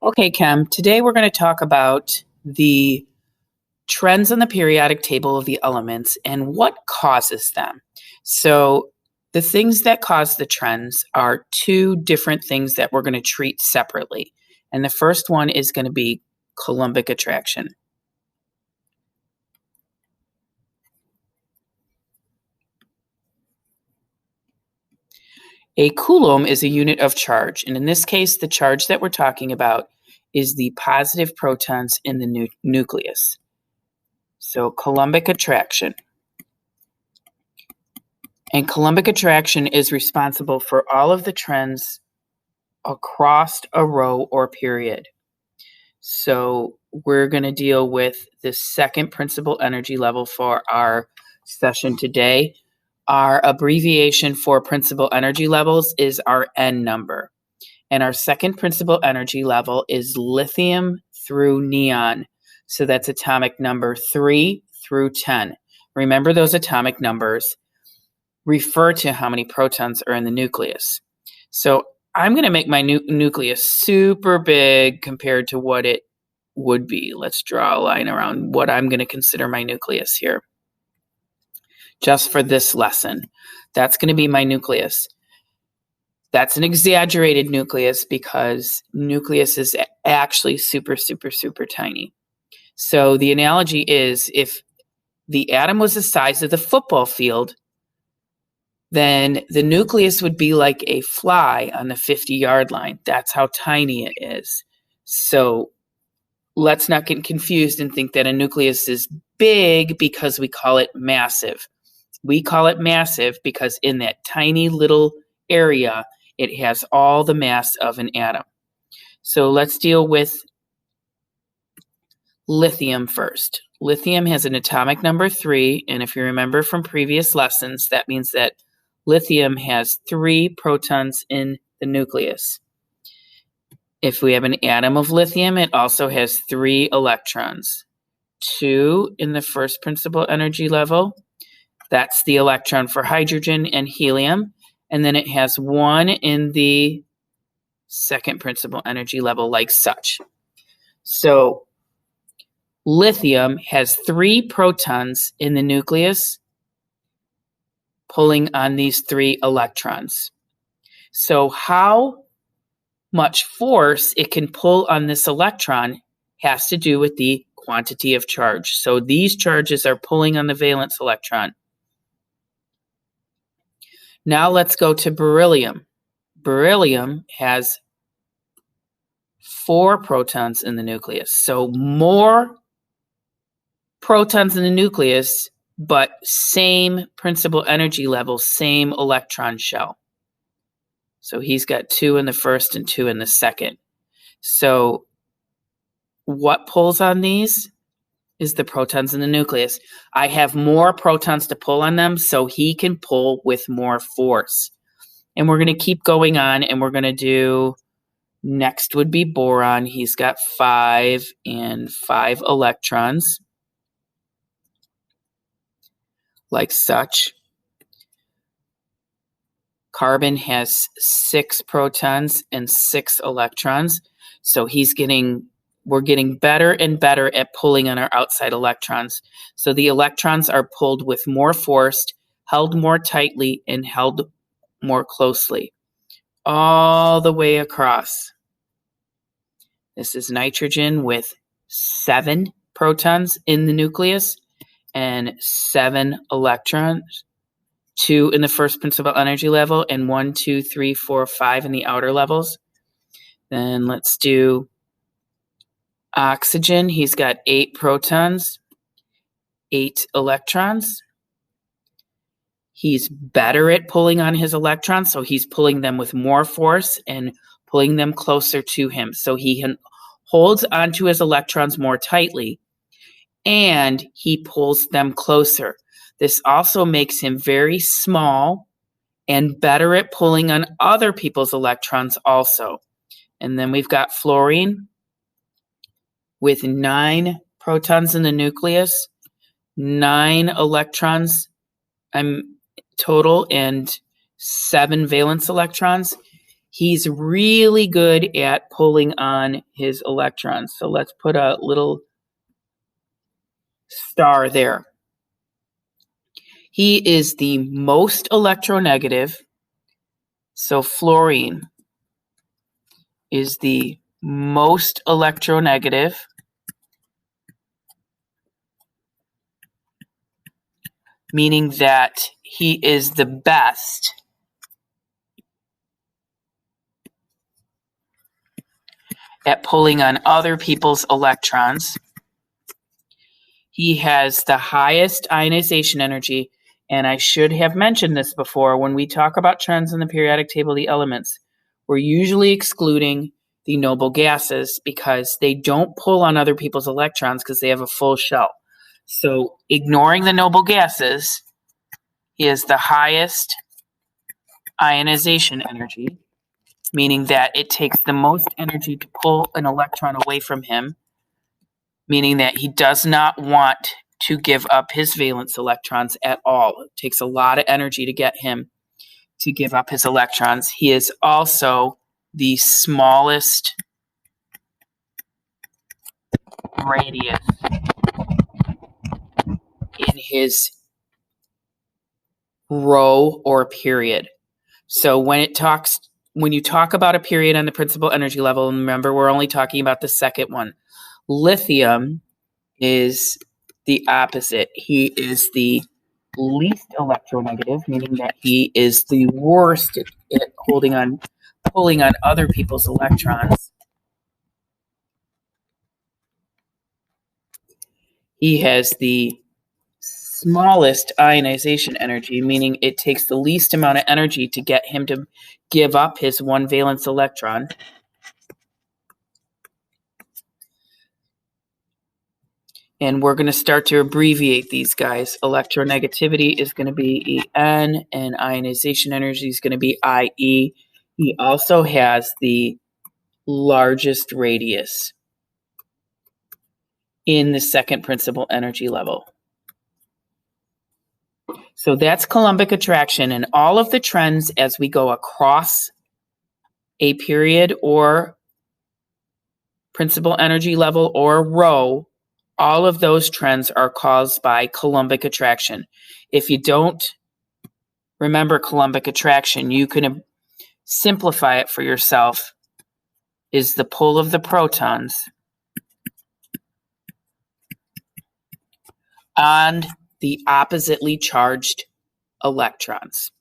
Okay, Chem, today we're going to talk about the trends on the periodic table of the elements and what causes them. So the things that cause the trends are two different things that we're going to treat separately. And the first one is going to be Coulombic attraction. A coulomb is a unit of charge, and in this case, the charge that we're talking about is the positive protons in the nucleus. So Coulombic attraction. And Coulombic attraction is responsible for all of the trends across a row or period. So we're going to deal with the second principal energy level for our session today. Our abbreviation for principal energy levels is our N number. And our second principal energy level is lithium through neon. So that's atomic number 3 through 10. Remember, those atomic numbers refer to how many protons are in the nucleus. So I'm going to make my nucleus super big compared to what it would be. Let's draw a line around what I'm going to consider my nucleus here. Just for this lesson. That's going to be my nucleus. That's an exaggerated nucleus because nucleus is actually super, super, super tiny. So the analogy is if the atom was the size of the football field, then the nucleus would be like a fly on the 50-yard line. That's how tiny it is. So let's not get confused and think that a nucleus is big because we call it massive. We call it massive because in that tiny little area, it has all the mass of an atom. So let's deal with lithium first. Lithium has an atomic number 3, and if you remember from previous lessons, that means that lithium has 3 protons in the nucleus. If we have an atom of lithium, it also has 3 electrons. 2 in the first principal energy level. That's the electron for hydrogen and helium. And then it has 1 in the second principal energy level, like such. So lithium has 3 protons in the nucleus pulling on these 3 electrons. So how much force it can pull on this electron has to do with the quantity of charge. So these charges are pulling on the valence electron. Now let's go to beryllium. Beryllium has 4 protons in the nucleus. So more protons in the nucleus, but same principal energy level, same electron shell. So he's got 2 in the first and 2 in the second. So what pulls on these is the protons in the nucleus. I have more protons to pull on them, so he can pull with more force. And we're going to keep going on, and we're going to do, next would be boron. He's got 5 and 5 electrons, like such. Carbon has 6 protons and 6 electrons, so we're getting better and better at pulling on our outside electrons. So the electrons are pulled with more force, held more tightly, and held more closely, all the way across. This is nitrogen with 7 protons in the nucleus and 7 electrons, 2 in the first principal energy level and 1, 2, 3, 4, 5 in the outer levels. Then let's do oxygen. He's got 8 protons, 8 electrons. He's better at pulling on his electrons, so he's pulling them with more force and pulling them closer to him. So he holds onto his electrons more tightly, and he pulls them closer. This also makes him very small and better at pulling on other people's electrons also. And then we've got fluorine with 9 protons in the nucleus, 9 electrons total, and 7 valence electrons. he's really good at pulling on his electrons. So let's put a little star there. He is the most electronegative. So fluorine is the most electronegative, meaning that he is the best at pulling on other people's electrons. He has the highest ionization energy, and I should have mentioned this before. When we talk about trends in the periodic table of the elements, we're usually excluding the noble gases because they don't pull on other people's electrons because they have a full shell. So ignoring the noble gases, he has the highest ionization energy, meaning that it takes the most energy to pull an electron away from him, meaning that he does not want to give up his valence electrons at all. It takes a lot of energy to get him to give up his electrons. He is also the smallest radius in his row or period. So when you talk about a period on the principal energy level, and remember we're only talking about the second one, lithium is the opposite. He is the least electronegative, meaning that he is the worst at pulling on other people's electrons. He has the smallest ionization energy, meaning it takes the least amount of energy to get him to give up his one valence electron. And we're going to start to abbreviate these guys. Electronegativity is going to be En, and ionization energy is going to be IE. He also has the largest radius in the second principal energy level. So that's Coulombic attraction, and all of the trends as we go across a period or principal energy level or row, all of those trends are caused by Coulombic attraction. If you don't remember Coulombic attraction, you can simplify it for yourself, is the pull of the protons on the oppositely charged electrons.